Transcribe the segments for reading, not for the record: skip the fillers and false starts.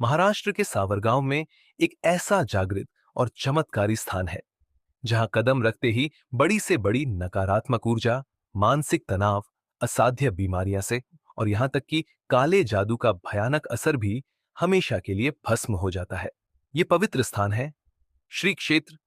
महाराष्ट्र के सावरगांव में एक ऐसा जागृत और चमत्कारी स्थान है जहां कदम रखते ही बड़ी से बड़ी नकारात्मक ऊर्जा, मानसिक तनाव, असाध्य बीमारियां से और यहां तक कि काले जादू का भयानक असर भी हमेशा के लिए भस्म हो जाता है। ये पवित्र स्थान है श्री क्षेत्र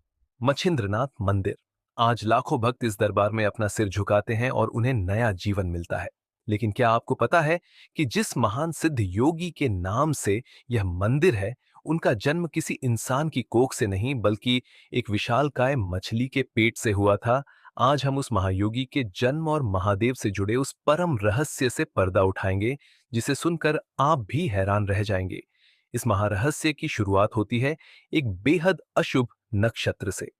मछिंद्रनाथ मंदिर। आज लाखों भक्त इस दरबार में अपना सिर झुकाते हैं और उन्हें नया जीवन मिलता है। लेकिन क्या आपको पता है कि जिस महान सिद्ध योगी के नाम से यह मंदिर है, उनका जन्म किसी इंसान की कोख से नहीं बल्कि एक विशालकाय मछली के पेट से हुआ था। आज हम उस महायोगी के जन्म और महादेव से जुड़े उस परम रहस्य से पर्दा उठाएंगे, जिसे सुनकर आप भी हैरान रह जाएंगे। इस महारहस्य की शुरुआत होती है एक बेहद अशुभ नक्षत्र से।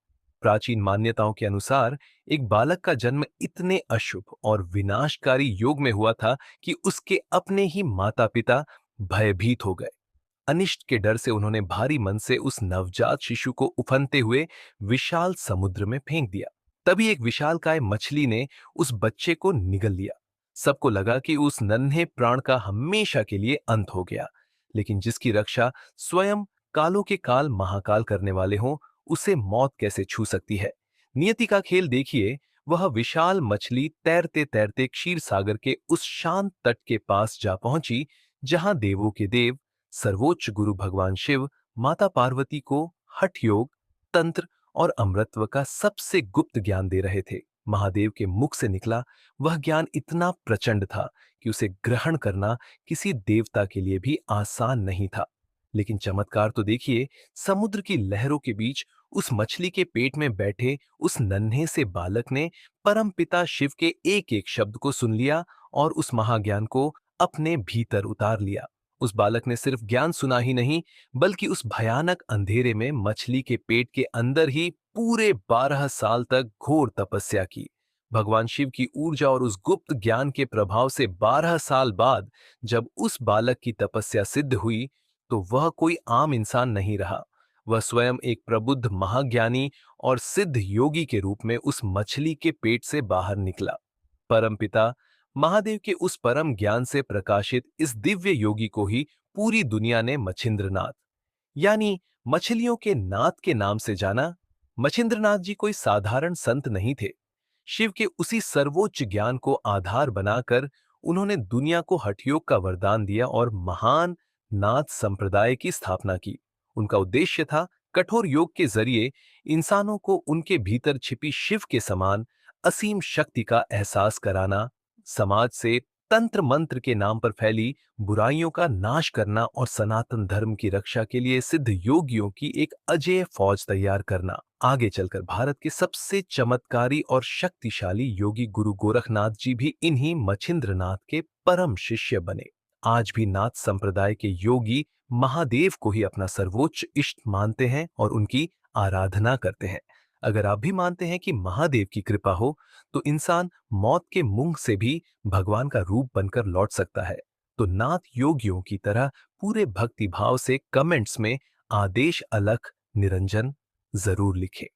प्राचीन मान्यताओं के अनुसार एक बालक का जन्म इतने अशुभ और विनाशकारी योग में हुआ था कि उसके अपने ही माता पिता भयभीत हो गए। अनिष्ट के डर से उन्होंने भारी मन से उस नवजात शिशु को उफनते हुए विशाल समुद्र में फेंक दिया। तभी एक विशालकाय मछली ने उस बच्चे को निगल लिया। सबको लगा कि उस नन्हे प्राण का हमेशा के लिए अंत हो गया। लेकिन जिसकी रक्षा स्वयं कालों के काल महाकाल करने वाले हों, उसे मौत कैसे छू सकती है। नियति का खेल देखिए। वह विशाल मछली तैरते तैरते क्षीर सागर के उस शांत तट के पास जा पहुंची, जहां देवों के देव सर्वोच्च गुरु भगवान शिव माता पार्वती को हठ योग, तंत्र और अमृतत्व का सबसे गुप्त ज्ञान दे रहे थे। महादेव के मुख से निकला वह ज्ञान इतना प्रचंड था कि उसे ग्रहण करना किसी देवता के लिए भी आसान नहीं था। लेकिन चमत्कार तो देखिए, समुद्र की लहरों के बीच उस मछली के पेट में बैठे उस नन्हे से बालक ने परमपिता शिव के एक एक शब्द को सुन लिया और उस महाज्ञान को अपने भीतर उतार लिया। उस बालक ने सिर्फ ज्ञान सुना ही नहीं, बल्कि उस भयानक अंधेरे में मछली के पेट के अंदर ही पूरे 12 साल तक घोर तपस्या की। भगवान शिव की ऊर्जा और उस गुप्त ज्ञान के प्रभाव से 12 साल बाद जब उस बालक की तपस्या सिद्ध हुई, तो वह कोई आम इंसान नहीं रहा। वह स्वयं एक प्रबुद्ध महाज्ञानी और सिद्ध योगी के रूप में उस मछली के पेट से बाहर निकला। परमपिता महादेव के उस परम ज्ञान से प्रकाशित इस दिव्य योगी को ही पूरी दुनिया ने मछिंद्रनाथ, यानी मछलियों के नाथ के नाम से जाना। मछिंद्रनाथ जी कोई साधारण संत नहीं थे। शिव के उसी सर्वोच्च ज्ञान को आधार बनाकर उन्होंने दुनिया को हठयोग का वरदान दिया और महान नाथ संप्रदाय की स्थापना की। उनका उद्देश्य था कठोर योग के जरिए इंसानों को उनके भीतर छिपी शिव के समान असीम शक्ति का एहसास कराना, समाज से तंत्र मंत्र के नाम पर फैली बुराइयों का नाश करना और सनातन धर्म की रक्षा के लिए सिद्ध योगियों की एक अजेय फौज तैयार करना। आगे चलकर भारत के सबसे चमत्कारी और शक्तिशाली योगी गुरु गोरखनाथ जी भी इन्हीं मछिंद्रनाथ के परम शिष्य बने। आज भी नाथ संप्रदाय के योगी महादेव को ही अपना सर्वोच्च इष्ट मानते हैं और उनकी आराधना करते हैं। अगर आप भी मानते हैं कि महादेव की कृपा हो, तो इंसान मौत के मुंह से भी भगवान का रूप बनकर लौट सकता है। तो नाथ योगियों की तरह पूरे भक्ति भाव से कमेंट्स में आदेश अलख निरंजन जरूर लिखें।